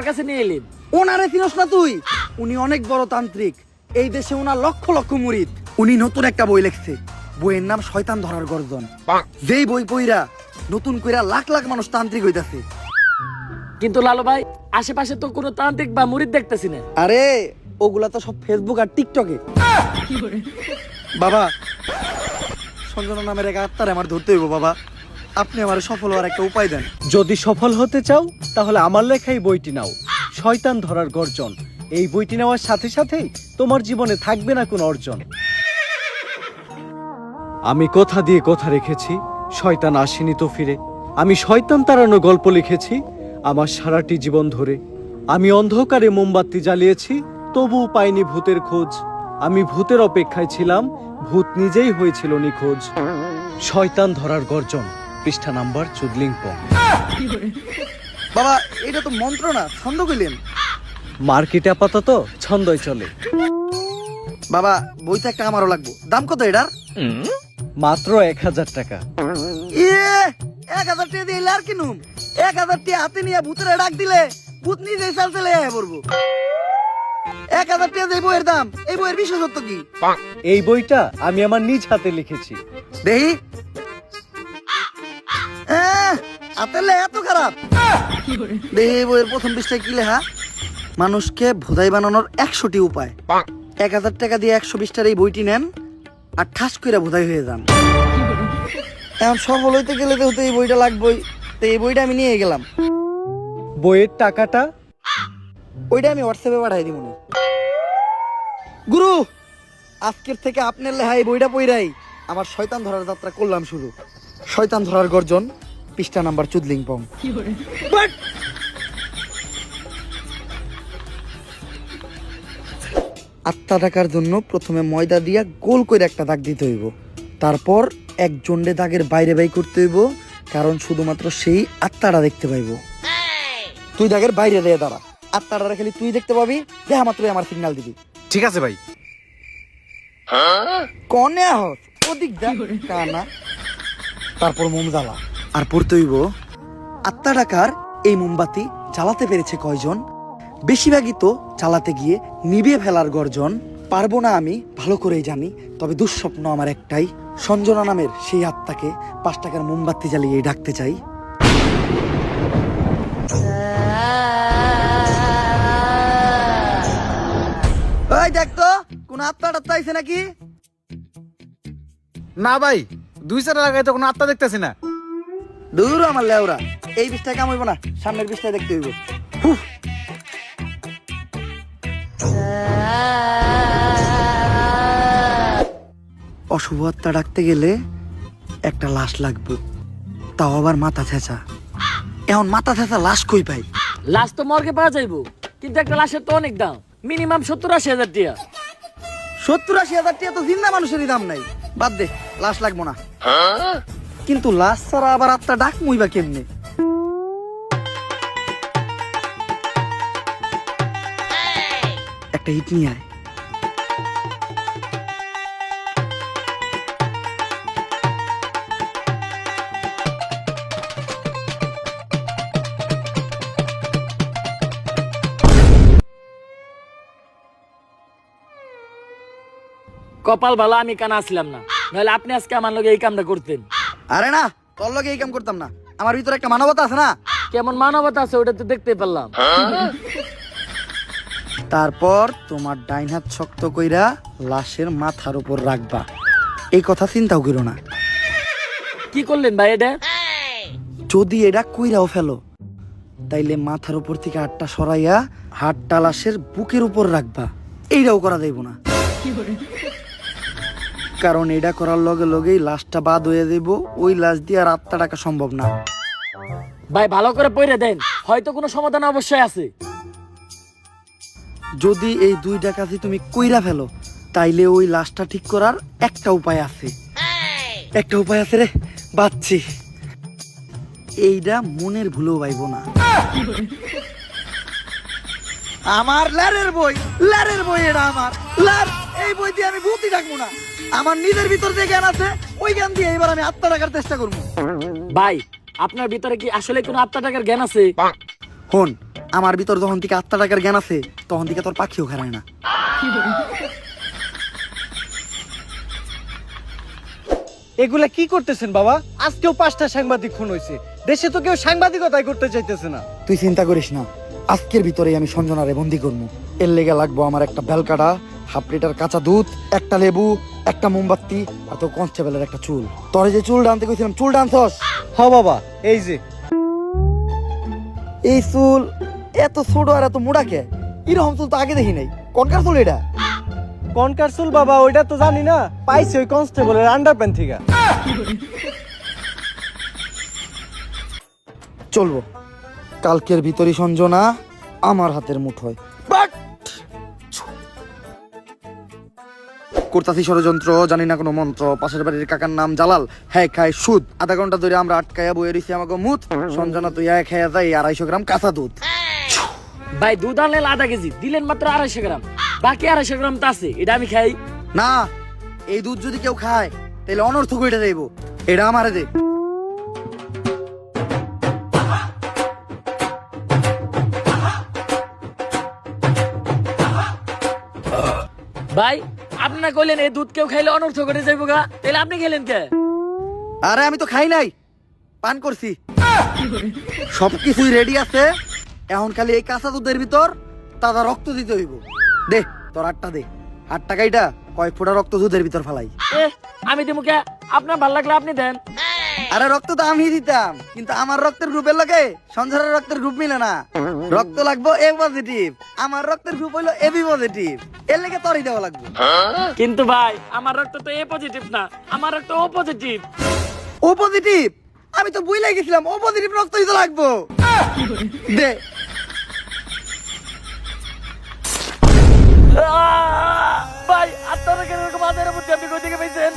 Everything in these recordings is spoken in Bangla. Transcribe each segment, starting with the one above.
কাছে নিয়ে এলেন? ওনারে চিনস না তুই? উনি অনেক বড় তান্ত্রিক, এই দেশে ওনার লক্ষ লক্ষ মুরিদ। উনি নতুন একটা বই লিখছে, বইয়ের নাম শয়তান ধরার গর্জন। যেই বই পইরা নতুন কইরা লাখ লাখ মানুষ তান্ত্রিক হইতাছে। কিন্তু লালু ভাই, আশেপাশে তো কোনো তান্ত্রিক বা মুরিদ দেখতেছি না। আরে ওগুলা তো সব ফেসবুক আর টিকটকে। বাবা, সঞ্জনা নামের এক আত্মারে আমার ধরতে হইব বাবা, আপনি আমার সফল হওয়ার একটা উপায় দেন। যদি সফল হতে চাও তাহলে আমার লেখাই বইটি নাও, শয়তান ধরার গর্জন। এই বইটি নেওয়ার সাথে সাথেই তোমার জীবনে থাকবে না কোনো অর্জন। আমি কথা দিয়ে কথা রেখেছি, শয়তান আসেনি তো ফিরে। আমি শয়তান তাড়ানো গল্প লিখেছি আমার সারাটি জীবন ধরে। আমি অন্ধকারে মোমবাতি জ্বালিয়েছি, তবুও পাইনি ভূতের খোঁজ। আমি ভূতের অপেক্ষায় ছিলাম, ভূত নিজেই হয়েছিল নিখোঁজ। শয়তান ধরার গর্জন, পৃষ্ঠা নাম্বার চুদলিংপং। বাবা, এটা তো মন্ত্র না, ছন্দ কইলেন। মার্কেটে আপাতত ছন্দই চলে। বাবা, বইটা একটা আমারও লাগবো, দাম কত এটার? মাত্র 1000 টাকা। ইয়ে, 1000 টাকা দিয়ে আর কিনুম? 1000 টাকা হাতে নিয়ে ভূতের ডাক দিলে ভূত নিজেই চাল চলে আয় পড়বো। 1000 টাকা দিয়ে বইয়ের দাম, এই বইয়ের বিশেষত্ব কি? এই বইটা আমি আমার নিজ হাতে লিখেছি। দেহি হাতের লেখা এত খারাপ? দেহি এই বইয়ের প্রথম পৃষ্ঠায় কি লেখা? মানুষকে ভোদাই বানানোর 100টি উপায়। 1000 টাকা দিয়ে 120টার এই বইটি নেন আর ঠাস করে ভোদাই হয়ে যান। এখন সফল হইতে গেলে তো এই বইটা লাগবেই, তো এই বইটা আমি নিয়ে গেলাম। বইয়ের টাকাটা? ওইটা আমি হোয়াটসঅ্যাপে পাঠাই দিব। গুরু, আজকের থেকে আপনার লেখা এই বইটা পইরাই আমার শয়তান ধরার যাত্রা করলাম শুরু। শয়তান ধরার গর্জন, পৃষ্ঠা নাম্বার চুদলিংপং। আত্মা ডাকার জন্য প্রথমে ময়দা দিয়া গোল করে একটা দাগ দিতে হইব, তারপর এক জন্ডে দাগের বাইরে বাই করতে হইব, কারণ শুধুমাত্র সেই আত্মাটা দেখতে পাইব। তুই দাগের বাইরে দিয়ে দাঁড়া, আত্মাটা খালি তুই দেখতে পাবি, দেখা মাত্রই আমার সিগন্যাল দিবি। ঠিক আছে ভাই। কনে আহত ওদিক যা কানা। তারপর মোম জ্বালা আর পড়তে হইব, আত্মা ডাকার এই মোমবাতি জ্বালাতে পেরেছে কয়জন? বেশিরভাগই তো চালাতে গিয়ে নিভিয়ে ফেলার গর্জন। পারবো না আমি ভালো করেই জানি, তবে দুঃস্বপ্ন আমার একটাই, সঞ্জনা নামের সেই আত্মাকে 5 টাকার মোমবাতি জ্বালিয়ে ডাকতে চাই। ওই দেখ তো কোন আত্মা টাত্মা আইছে নাকি? না ভাই, 2 লাগাই তো কোনো আত্মা দেখতেছি না। দূর আমার লেওরা, এই বিষটা কাম হইব না, সামনের বিষটা দেখতে হইব। অশুভ আত্মা ডাকতে গেলে একটা লাশ লাগবে, তাও আবার মাথা ছেঁচা। এখন মাথা ছেঁচা লাশ কই পাই? লাশ তো মর্গে পাওয়া যাইবো, কিন্তু একটা লাশের তো অনেক দাম, মিনিমাম 70-80 হাজার টাকা। 70-80 হাজার টাকা তো জিন্দা মানুষেরই দাম নাই, বাদ দে, লাশ লাগবো না। কিন্তু লাশ ছাড়া আবার আত্মা ডাক মুইবা কেমনে? একটা হিট নিয়ে আয়। কপাল ভালো আমি কানা আসলাম না, নাহলে আপনি আজকে আমার লগে এই কামটা করতেন। আরে না, তোর লগে এই কাম করতাম না, আমার ভিতরে একটা মানবতা আছে না। কেমন মানবতা আছে ওটা তো দেখতে পারলাম। তারপর তোমার ডাইন হাত শক্ত কইরা লাশের মাথার উপর রাখবা, এই কথা চিন্তাও করো না। কি করলেন ভাই এটা? যদি এটা কইরাও ফেলো, তাইলে মাথার উপর থেকে হাতটা সরাইয়া হাতটা লাশের বুকের উপর রাখবা, এইটাও করা যাইব না, কারণ এটা করার লগে লগেই লাশটা বাদ হয়ে যাইব, ওই লাশ দিয়ে আর আত্মা ডাকা সম্ভব না। ভাই ভালো করে পড়ে দেন, হয়তো কোনো সমাধান অবশ্যই আছে। যদি এই 2 কাজই তুমি কইরা ফেলো, তাইলে ওই লাশটা ঠিক করার একটা উপায় আছে। একটা উপায় আছে রে, বাচ্চি, এইটা মনের ভুলেও পাইব না। আমার লারের বই, লারের বই, এটা আমার লার। এই বই দিয়ে আমি ভূতই ডাকবো না, আমার নিজের ভিতর যে জ্ঞান আছে ওই জ্ঞান দিয়ে এবার আমি আত্মা ডাকার চেষ্টা করবো। ভাই আপনার ভিতরে কি আসলে কোনো আত্মা টাকার জ্ঞান আছে? হন, আমার ভিতর যখন থেকে আত্মা টাকার জ্ঞান আছে তখন থেকে তোর পাখিও খারায় না। এগুলা কি করতেছেন বাবা? আজকেও 5টা সাংবাদিক খুন হয়েছে, দেশে তো কেউ সাংবাদিকতাই করতে চাইতেছে না। তুই চিন্তা করিস না, আজকের ভিতরেই আমি সঞ্জনারে বন্দি করবো। এর লেগে লাগবো আমার একটা বেলকাটা, 1/2 লিটার কাঁচা দুধ, একটা লেবু, একটা মোমবাতি, আর তো কনস্টেবলের একটা চুল। তোরে যে চুল ডানতে কইছিলাম, চুল ডানছস? হ বাবা, এই যে এই চুল এত ছোট আর এত মোটা কে? এরকম চুল তো আগে দেখি নাই। কোনকার চুল এটা? কনকার চুল বাবা, ওইটা তো জানি না, পাইছি ওই কনস্টেবলের আন্ডারপ্যান্ট থেকে। চলবো, কালকের ভিতরই সঞ্জনা আমার হাতের মুঠোয়। করতাছি ষড়যন্ত্র, জানি না কোনো মন্ত্র। পাশের বাড়ির কাকার নাম জালাল, হ্যাঁ খায় সুদ। আধা ঘন্টা ধরে আমরা আটকায়া বয়ে রইছি আমাকে মুত। সঞ্জনা তুই এক খেয়ে যাই 250 গ্রাম কাঁচা দুধ। ভাই দুধ আনলেন 1/2 কেজি, দিলেন মাত্র 250 গ্রাম, বাকি 250 গ্রাম তো আছে, এটা আমি খাই না। এই দুধ যদি কেউ খায় তাহলে অনর্থক হইটা যাইব। এটা আমারে দে। ভাই আপনি না কইলেন এই দুধ কেউ খাইলে অনর্থ করে যাইব গা, তাহলে আপনি খেলেন কে? আরে আমি তো খাই নাই, পান করছি। সবকিছুই রেডি আছে, এখন খালি এই কাঁচা দুধের ভিতর তাজা রক্ত দিতে হইব। দে তোর 8টা দে। 8 টাকাইটা কয়েক ফোঁটা রক্ত দুধের ভিতর ফালাই। এ আমি দিমু কে? আপনার ভাল লাগলে আপনি দেন। আরে রক্ত তো আমি দিতাম, কিন্তু আমার রক্তের গ্রুপের লগে সঞ্জয়ের রক্তের গ্রুপ মিলে না। রক্ত লাগবো এ পজিটিভ, আমার রক্তের গ্রুপ হইলো এবি পজিটিভ। এর লেগে তোরই দেওয়া লাগবে। কিন্তু ভাই আমার রক্ত তো এ পজিটিভ না, আমার রক্ত ও পজিটিভ। ও পজিটিভ? আমি তো বুঝলাই গেছিলাম ও পজিটিভ রক্তই তো লাগবো। দে। ভাই আপনারা কেন এরকম আদের বুদ্ধি আপনি কই থেকে পাইছেন?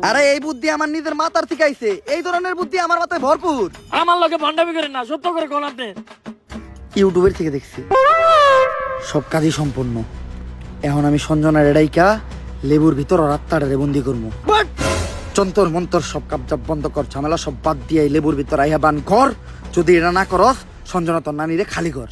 আরে এই বুদ্ধি আমার নিজের মাথার থেকে আইছে। এই ধরনের বুদ্ধি আমার মাথায় ভরপুর। আমার লগে ভন্ডামি করেন না, সত্য করে কোন আপনি। ইউটিউবের থেকে দেখছি, সব কাজই সম্পূর্ণ। এখন আমি সঞ্জনার এডাইকা লেবুর ভিতর আর আত্মাটারে বন্দি করবো। যন্তর মন্তর সব কাপজাপ বন্ধ কর, ঝামেলা সব বাদ দিয়ে এই লেবুর ভিতর আইয়া বান কর। যদি এটা না করস সঞ্জনা তোর নানিরে খালি কর।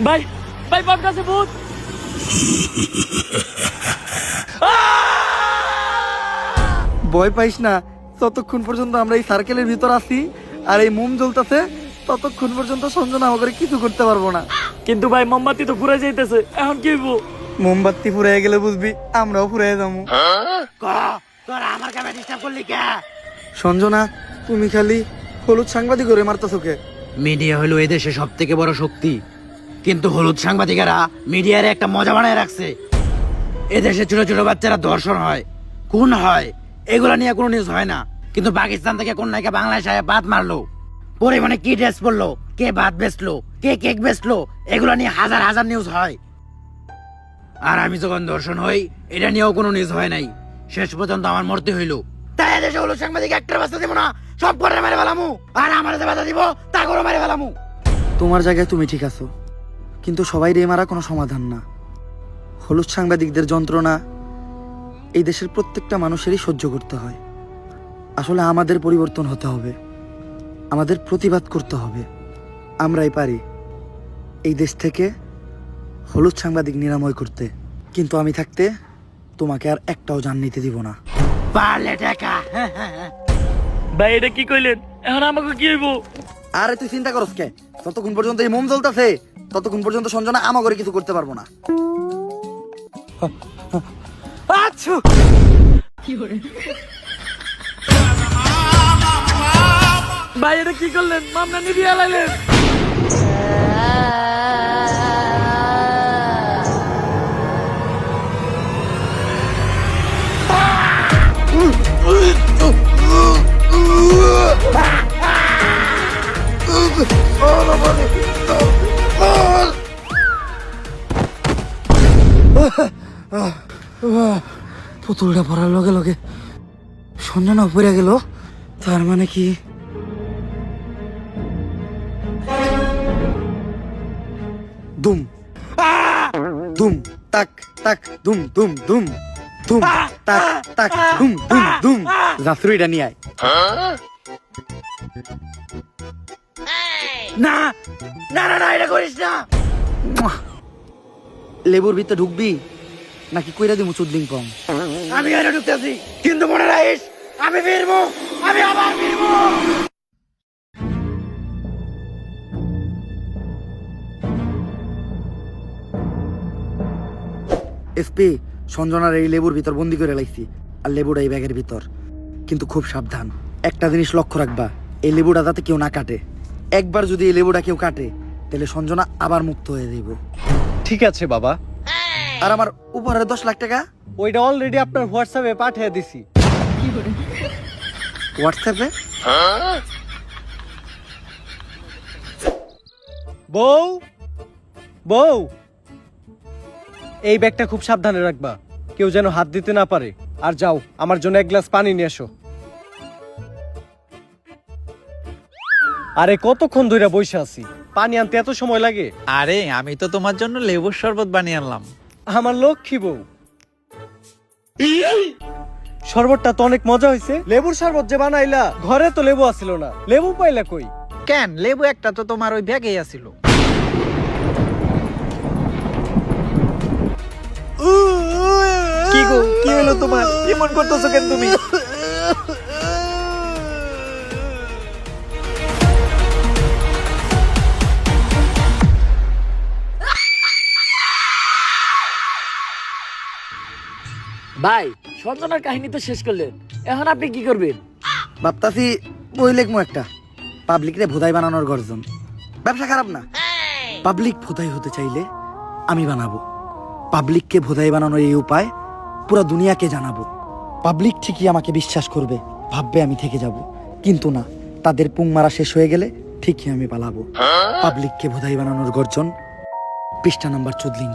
ভাই ভাই বাপ কাছে ভূত। ভয় পাইস না, ততক্ষণ পর্যন্ত আমরা এই সার্কেলের ভিতর আছি আর এই মোম জ্বলতেছে, ততক্ষণ পর্যন্ত সঞ্জনা আমাকে কিছু করতে পারবো না। কিন্তু ভাই মোমবাতি তো ঘুরে যাইতেছে, এখন কি হইব? মোমবাতি ফুরাই গেলে বুঝবি আমরাও ফুরাই যাবো। আমার কামে ডিস্টার্ব করলি কে? সঞ্জনা তুমি খালি হলুদ সাংবাদিক করে মারতেছো কে? মিডিয়া হলো এদেশে সব থেকে বড় শক্তি, কিন্তু হলুদ সাংবাদিকেরা মিডিয়ার একটা মজা বানায় রাখছে। এদেশে ছোট ছোট বাচ্চারা ধর্ষণ হয়, খুন হয়, এগুলা নিয়ে কোনো নিউজ হয় না। কিন্তু পাকিস্তান থেকে কোন নায়িকা বাংলাদেশে ভাত মারলো, পরিমাণে কি ড্রেস পরলো, কে ভাত বেচলো, কে কেক বেচলো, এগুলা নিয়ে হাজার হাজার নিউজ হয়। আর আমি যখন ধর্ষণ হই, এটা নিয়েও কোনো নিউজ হয় নাই। শেষ পর্যন্ত আমার মরতে হইলো। তাই এদেশে হলুদ সাংবাদিক একটা বাচ্চা দিব না, সব করে মেরে ফেলামু। আর আমার যে বাধা দিব তা করে মেরে ফেলামু। তোমার জায়গায় তুমি ঠিক আছো, কিন্তু সবাই রে মারা কোনো সমাধান না। হলুদ সাংবাদিকদের যন্ত্রণা এই দেশের প্রত্যেকটা মানুষেরই সহ্য করতে হয়। আসলে আমাদের পরিবর্তন হতে হবে, আমাদের প্রতিবাদ করতে হবে। আমরাই পারি এই দেশ থেকে হলুদ সাংবাদিক নিরাময় করতে। কিন্তু আমি থাকতে তোমাকে আর একটাও জান নিতে দিব না। পারলে টাকা। ভাই এটা কি কইলেন? এখন আমাকে কি হইব? আরে তুই চিন্তা করস কে? ততক্ষণ পর্যন্ত এই মোম জ্বলতেছে, ততক্ষণ পর্যন্ত সঞ্জনা আমা করে কিছু করতে পারবো না। আচ্ছা ভাই এটা কি করলেন? মামলা নিবিয়ে লাইলেন। পুতুলটা পড়ার লগে লগে সঞ্জনা পড়ে গেল, তার মানে কি দুম ধুম তাক তাক ধুম ধুম ধুম ধুম তাক তাক ধুম ধুম ধুম জাফরুইটা নিয়ে আয়। না না না না এটা করিস না। লেবুর ভিতরে ঢুকবি নাকি কইরা দিমু চুদলিং পং? আমি এনে ঢুকতেছি, কিন্তু মনে রাখিস আমি ফিরবো, আমি আবার ফিরবো। এসপি, সঞ্জনার এই লেবুর ভিতর বন্দি করে লাইছি, আর লেবুটা এই ব্যাগের ভিতর। কিন্তু খুব সাবধান, একটা জিনিস লক্ষ্য রাখবা, এই লেবুটা যাতে কেউ না কাটে। একবার যদি এই লেবুটা কেউ কাটে তাহলে সঞ্জনা আবার মুক্ত হয়ে যাইব। ঠিক আছে বাবা, আর আমার উপহারের 10 লাখ টাকা ওইটা অলরেডি আপনার হোয়াটসঅ্যাপে পাঠিয়ে দিছি। হোয়াটসঅ্যাপে? বউ বউ, এই ব্যাগটা খুব সাবধানে রাখবা, কেউ যেন হাত দিতে না পারে। আর যাও, আমার জন্য এক গ্লাস পানি নিয়ে এসো। আরে কতক্ষণ ধরে বসে আছি, পানি আনতে এত সময় লাগে? আরে আমি তো তোমার জন্য লেবুর শরবত বানিয়ে আনলাম। আমার লক্ষ্মী বউ। শরবতটা তো অনেক মজা হয়েছে। লেবুর শরবত যে বানাইলা, ঘরে তো লেবু আসিল না, লেবু পাইলা কই? কেন, লেবু একটা তো তোমার ওই ব্যাগেই আছিল। কি গো, কি হলো তোমার? এমন করতেছো কেন তুমি? ভাই, সঞ্জনার কাহিনী তো শেষ করলেন, এখন আপনি কি করবেন? ভাবতাছি বই লেখমু একটা, পাবলিকরে ভোদাই বানানোর গর্জন। ব্যবসা খারাপ না, পাবলিক ভোদাই হতে চাইলে আমি বানাবো। পাবলিককে ভোদাই বানানোর এই উপায় পুরো দুনিয়াকে জানাবো। পাবলিক ঠিকই আমাকে বিশ্বাস করবে, ভাববে আমি থেকে যাব। কিন্তু না, তাদের পুং মারা শেষ হয়ে গেলে ঠিকই আমি পালাবো। পাবলিককে ভোদাই বানানোর গর্জন, পৃষ্ঠা নাম্বার 14।